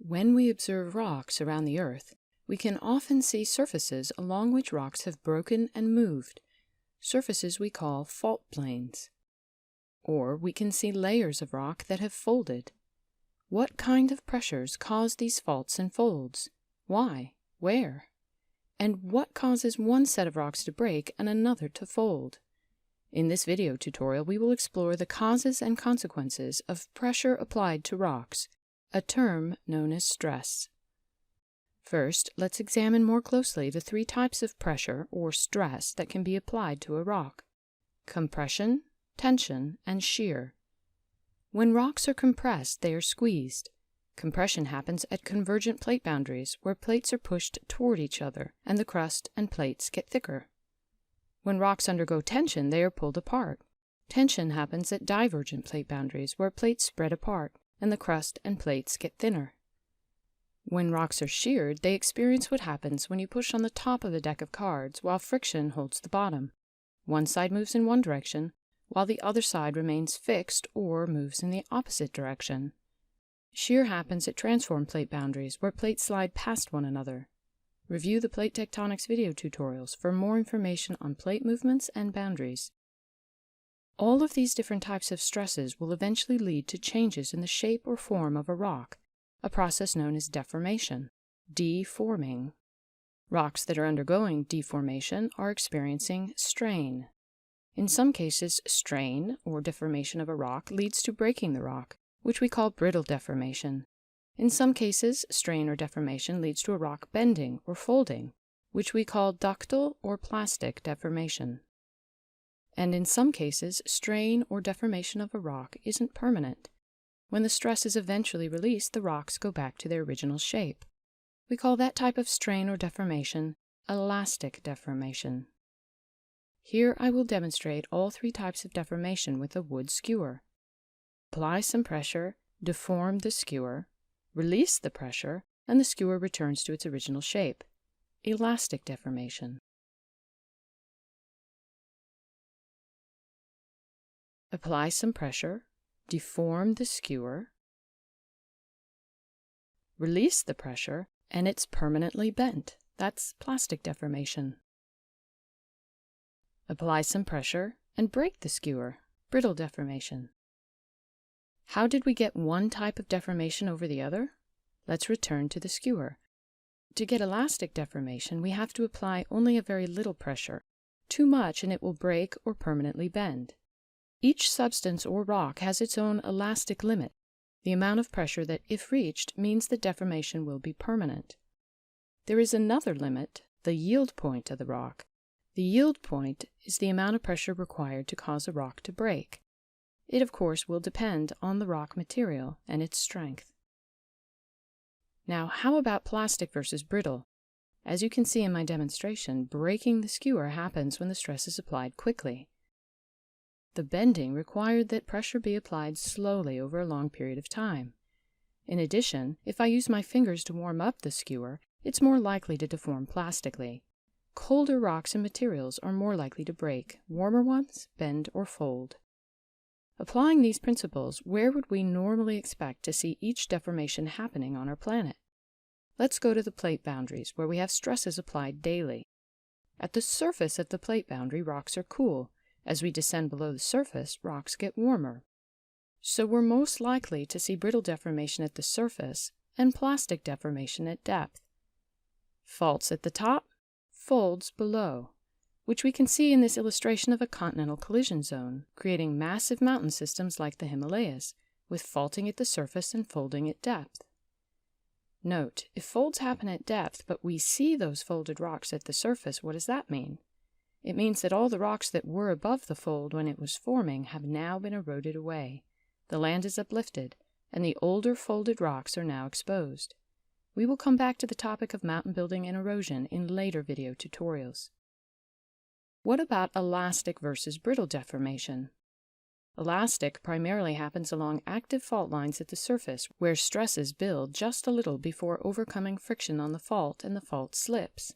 When we observe rocks around the Earth, we can often see surfaces along which rocks have broken and moved, surfaces we call fault planes. Or we can see layers of rock that have folded. What kind of pressures cause these faults and folds? Why? Where? And what causes one set of rocks to break and another to fold? In this video tutorial, we will explore the causes and consequences of pressure applied to rocks, a term known as stress. First, let's examine more closely the three types of pressure or stress that can be applied to a rock: compression, tension, and shear. When rocks are compressed, they are squeezed. Compression happens at convergent plate boundaries, where plates are pushed toward each other, and the crust and plates get thicker. When rocks undergo tension, they are pulled apart. Tension happens at divergent plate boundaries, where plates spread apart, and the crust and plates get thinner. When rocks are sheared, they experience what happens when you push on the top of a deck of cards while friction holds the bottom. One side moves in one direction, while the other side remains fixed or moves in the opposite direction. Shear happens at transform plate boundaries, where plates slide past one another. Review the plate tectonics video tutorials for more information on plate movements and boundaries. All of these different types of stresses will eventually lead to changes in the shape or form of a rock, a process known as deformation, deforming. Rocks that are undergoing deformation are experiencing strain. In some cases, strain, or deformation of a rock, leads to breaking the rock, which we call brittle deformation. In some cases, strain or deformation leads to a rock bending or folding, which we call ductile or plastic deformation. And in some cases, strain or deformation of a rock isn't permanent. When the stress is eventually released, the rocks go back to their original shape. We call that type of strain or deformation elastic deformation. Here I will demonstrate all three types of deformation with a wood skewer. Apply some pressure, deform the skewer, release the pressure, and the skewer returns to its original shape. Elastic deformation. Apply some pressure, deform the skewer, release the pressure, and it's permanently bent. That's plastic deformation. Apply some pressure and break the skewer, brittle deformation. How did we get one type of deformation over the other? Let's return to the skewer. To get elastic deformation, we have to apply only a very little pressure. Too much and it will break or permanently bend. Each substance or rock has its own elastic limit, the amount of pressure that, if reached, means the deformation will be permanent. There is another limit, the yield point of the rock. The yield point is the amount of pressure required to cause a rock to break. It, of course, will depend on the rock material and its strength. Now, how about plastic versus brittle? As you can see in my demonstration, breaking the skewer happens when the stress is applied quickly. The bending required that pressure be applied slowly over a long period of time. In addition, if I use my fingers to warm up the skewer, it's more likely to deform plastically. Colder rocks and materials are more likely to break. Warmer ones bend or fold. Applying these principles, where would we normally expect to see each deformation happening on our planet? Let's go to the plate boundaries, where we have stresses applied daily. At the surface of the plate boundary, rocks are cool. As we descend below the surface, rocks get warmer. So we're most likely to see brittle deformation at the surface and plastic deformation at depth. Faults at the top, folds below, which we can see in this illustration of a continental collision zone, creating massive mountain systems like the Himalayas, with faulting at the surface and folding at depth. Note, if folds happen at depth, but we see those folded rocks at the surface, what does that mean? It means that all the rocks that were above the fold when it was forming have now been eroded away. The land is uplifted, and the older folded rocks are now exposed. We will come back to the topic of mountain building and erosion in later video tutorials. What about elastic versus brittle deformation? Elastic primarily happens along active fault lines at the surface, where stresses build just a little before overcoming friction on the fault and the fault slips.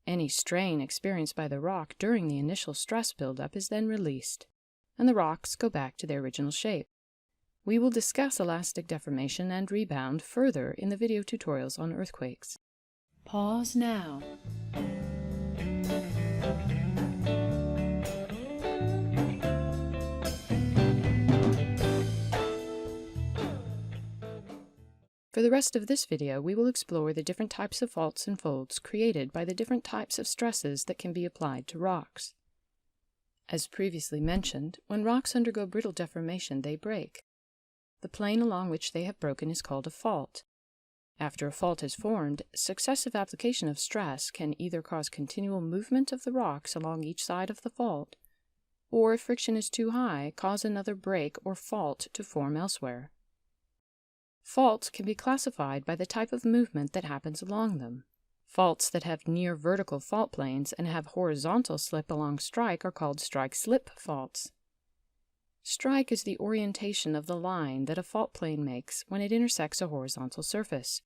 Any strain experienced by the rock during the initial stress buildup is then released, and the rocks go back to their original shape. We will discuss elastic deformation and rebound further in the video tutorials on earthquakes. Pause now. For the rest of this video, we will explore the different types of faults and folds created by the different types of stresses that can be applied to rocks. As previously mentioned, when rocks undergo brittle deformation, they break. The plane along which they have broken is called a fault. After a fault is formed, successive application of stress can either cause continual movement of the rocks along each side of the fault, or if friction is too high, cause another break or fault to form elsewhere. Faults can be classified by the type of movement that happens along them. Faults that have near vertical fault planes and have horizontal slip along strike are called strike-slip faults. Strike is the orientation of the line that a fault plane makes when it intersects a horizontal surface.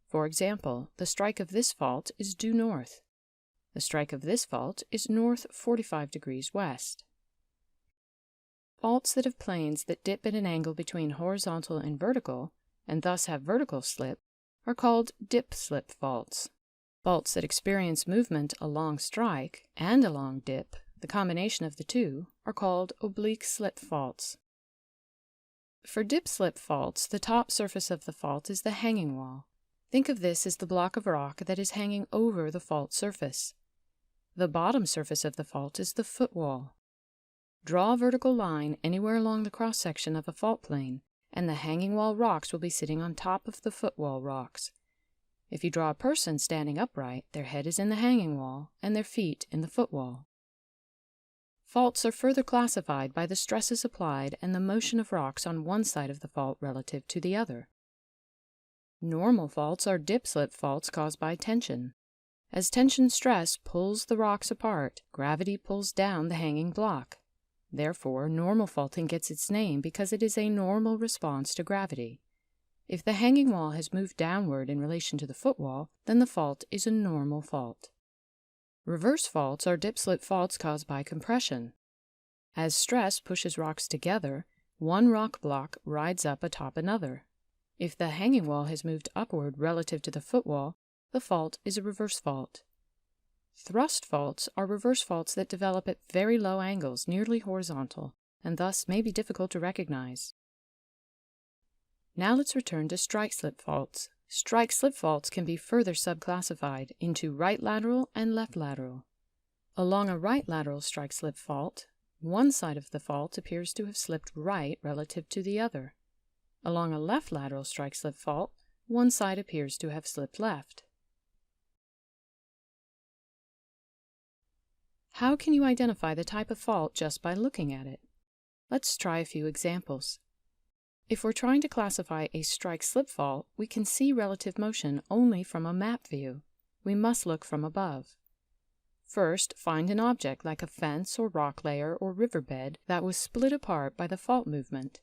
For example, the strike of this fault is due north. The strike of this fault is north 45 degrees west. Faults that have planes that dip at an angle between horizontal and vertical, and thus have vertical slip, are called dip-slip faults. Faults that experience movement along strike and along dip, the combination of the two, are called oblique slip faults. For dip-slip faults, the top surface of the fault is the hanging wall. Think of this as the block of rock that is hanging over the fault surface. The bottom surface of the fault is the footwall. Draw a vertical line anywhere along the cross-section of a fault plane, and the hanging wall rocks will be sitting on top of the footwall rocks. If you draw a person standing upright, their head is in the hanging wall and their feet in the footwall. Faults are further classified by the stresses applied and the motion of rocks on one side of the fault relative to the other. Normal faults are dip-slip faults caused by tension. As tension stress pulls the rocks apart, gravity pulls down the hanging block. Therefore, normal faulting gets its name because it is a normal response to gravity. If the hanging wall has moved downward in relation to the footwall, then the fault is a normal fault. Reverse faults are dip-slip faults caused by compression. As stress pushes rocks together, one rock block rides up atop another. If the hanging wall has moved upward relative to the footwall, the fault is a reverse fault. Thrust faults are reverse faults that develop at very low angles, nearly horizontal, and thus may be difficult to recognize. Now let's return to strike-slip faults. Strike-slip faults can be further subclassified into right lateral and left lateral. Along a right lateral strike-slip fault, one side of the fault appears to have slipped right relative to the other. Along a left lateral strike-slip fault, one side appears to have slipped left. How can you identify the type of fault just by looking at it? Let's try a few examples. If we're trying to classify a strike-slip fault, we can see relative motion only from a map view. We must look from above. First, find an object like a fence or rock layer or riverbed that was split apart by the fault movement.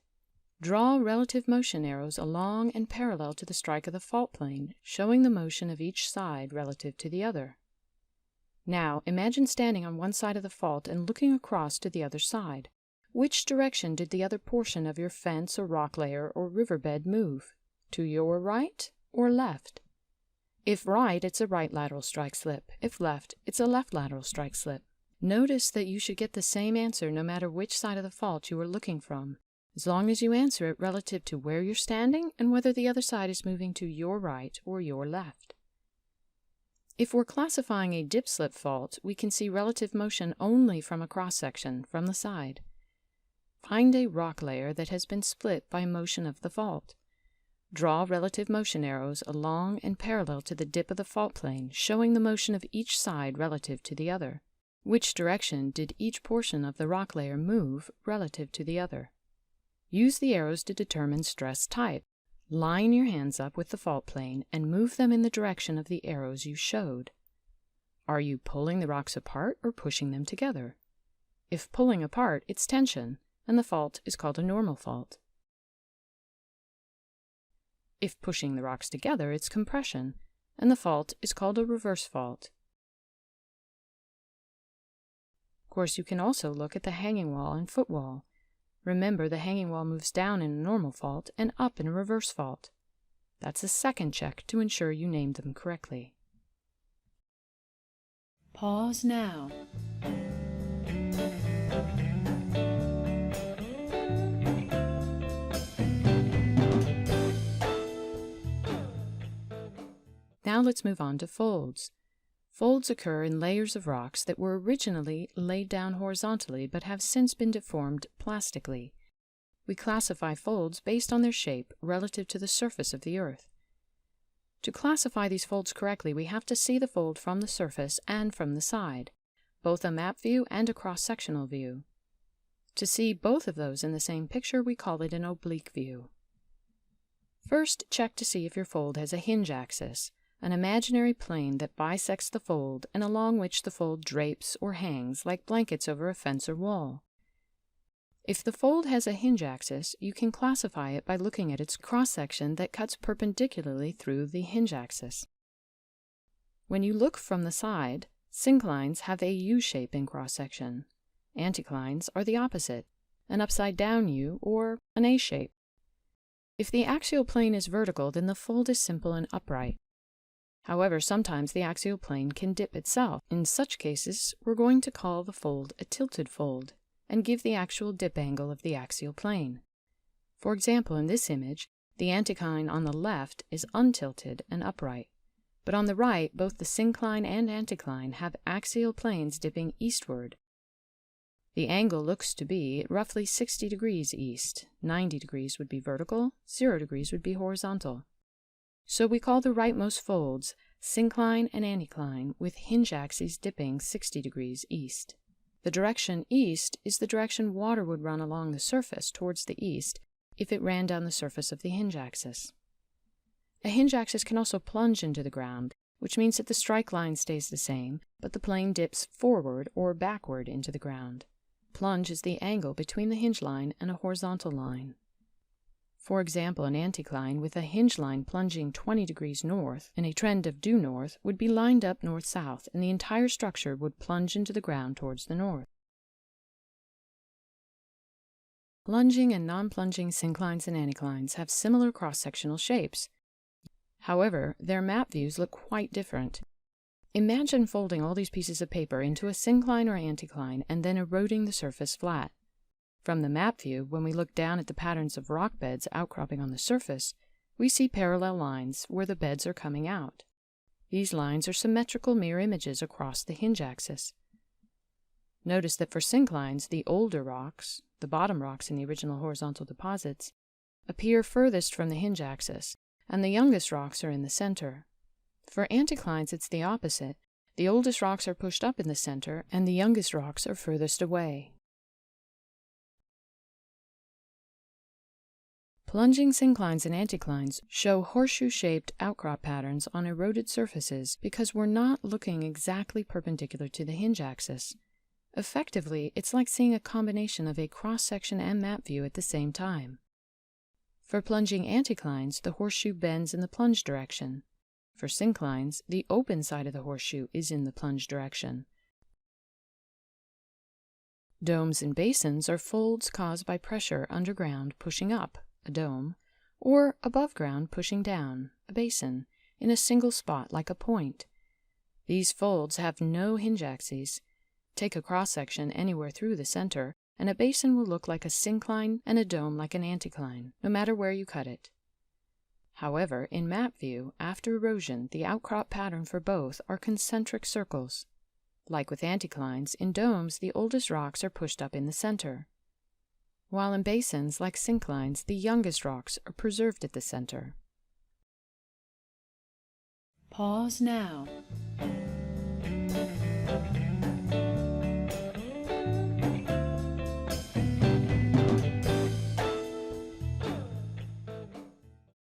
Draw relative motion arrows along and parallel to the strike of the fault plane, showing the motion of each side relative to the other. Now, imagine standing on one side of the fault and looking across to the other side. Which direction did the other portion of your fence or rock layer or riverbed move? To your right or left? If right, it's a right lateral strike-slip. If left, it's a left lateral strike-slip. Notice that you should get the same answer no matter which side of the fault you are looking from, as long as you answer it relative to where you're standing and whether the other side is moving to your right or your left. If we're classifying a dip-slip fault, we can see relative motion only from a cross-section, from the side. Find a rock layer that has been split by motion of the fault. Draw relative motion arrows along and parallel to the dip of the fault plane, showing the motion of each side relative to the other. Which direction did each portion of the rock layer move relative to the other? Use the arrows to determine stress type. Line your hands up with the fault plane and move them in the direction of the arrows you showed. Are you pulling the rocks apart or pushing them together? If pulling apart, it's tension, and the fault is called a normal fault. If pushing the rocks together, it's compression, and the fault is called a reverse fault. Of course, you can also look at the hanging wall and footwall. Remember, the hanging wall moves down in a normal fault and up in a reverse fault. That's a second check to ensure you named them correctly. Pause now. Now let's move on to folds. Folds occur in layers of rocks that were originally laid down horizontally but have since been deformed plastically. We classify folds based on their shape relative to the surface of the Earth. To classify these folds correctly, we have to see the fold from the surface and from the side, both a map view and a cross-sectional view. To see both of those in the same picture, we call it an oblique view. First, check to see if your fold has a hinge axis, an imaginary plane that bisects the fold and along which the fold drapes or hangs like blankets over a fence or wall. If the fold has a hinge axis, you can classify it by looking at its cross-section that cuts perpendicularly through the hinge axis. When you look from the side, synclines have a U-shape in cross-section. Anticlines are the opposite, an upside-down U or an A shape. If the axial plane is vertical, then the fold is simple and upright. However, sometimes the axial plane can dip itself. In such cases, we're going to call the fold a tilted fold and give the actual dip angle of the axial plane. For example, in this image, the anticline on the left is untilted and upright, but on the right, both the syncline and anticline have axial planes dipping eastward. The angle looks to be roughly 60 degrees east. 90 degrees would be vertical, 0 degrees would be horizontal. So we call the rightmost folds syncline and anticline with hinge axes dipping 60 degrees east. The direction east is the direction water would run along the surface towards the east if it ran down the surface of the hinge axis. A hinge axis can also plunge into the ground, which means that the strike line stays the same, but the plane dips forward or backward into the ground. Plunge is the angle between the hinge line and a horizontal line. For example, an anticline with a hinge line plunging 20 degrees north and a trend of due north would be lined up north-south, and the entire structure would plunge into the ground towards the north. Plunging and non-plunging synclines and anticlines have similar cross-sectional shapes. However, their map views look quite different. Imagine folding all these pieces of paper into a syncline or anticline and then eroding the surface flat. From the map view, when we look down at the patterns of rock beds outcropping on the surface, we see parallel lines where the beds are coming out. These lines are symmetrical mirror images across the hinge axis. Notice that for synclines, the older rocks, the bottom rocks in the original horizontal deposits, appear furthest from the hinge axis, and the youngest rocks are in the center. For anticlines, it's the opposite. The oldest rocks are pushed up in the center, and the youngest rocks are furthest away. Plunging synclines and anticlines show horseshoe-shaped outcrop patterns on eroded surfaces because we're not looking exactly perpendicular to the hinge axis. Effectively, it's like seeing a combination of a cross-section and map view at the same time. For plunging anticlines, the horseshoe bends in the plunge direction. For synclines, the open side of the horseshoe is in the plunge direction. Domes and basins are folds caused by pressure underground pushing up, a dome, or above ground pushing down, a basin, in a single spot like a point. These folds have no hinge axes. Take a cross-section anywhere through the center, and a basin will look like a syncline and a dome like an anticline, no matter where you cut it. However, in map view, after erosion, the outcrop pattern for both are concentric circles. Like with anticlines, in domes, the oldest rocks are pushed up in the center, while in basins, like synclines, the youngest rocks are preserved at the center. Pause now.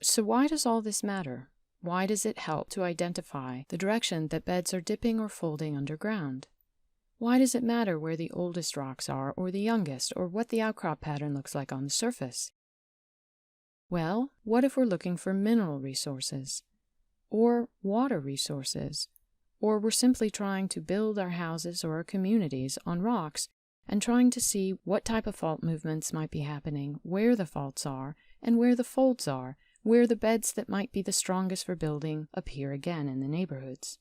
So why does all this matter? Why does it help to identify the direction that beds are dipping or folding underground? Why does it matter where the oldest rocks are or the youngest, or what the outcrop pattern looks like on the surface? Well, what if we're looking for mineral resources, or water resources, or we're simply trying to build our houses or our communities on rocks and trying to see what type of fault movements might be happening, where the faults are, and where the folds are, where the beds that might be the strongest for building appear again in the neighborhoods.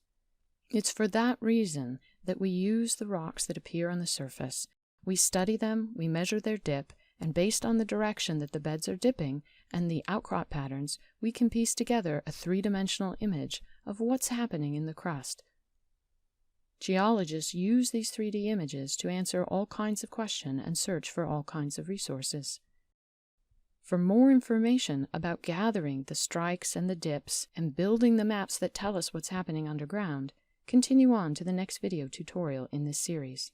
It's for that reason that we use the rocks that appear on the surface. We study them, we measure their dip, and based on the direction that the beds are dipping and the outcrop patterns, we can piece together a three-dimensional image of what's happening in the crust. Geologists use these 3D images to answer all kinds of questions and search for all kinds of resources. For more information about gathering the strikes and the dips and building the maps that tell us what's happening underground, continue on to the next video tutorial in this series.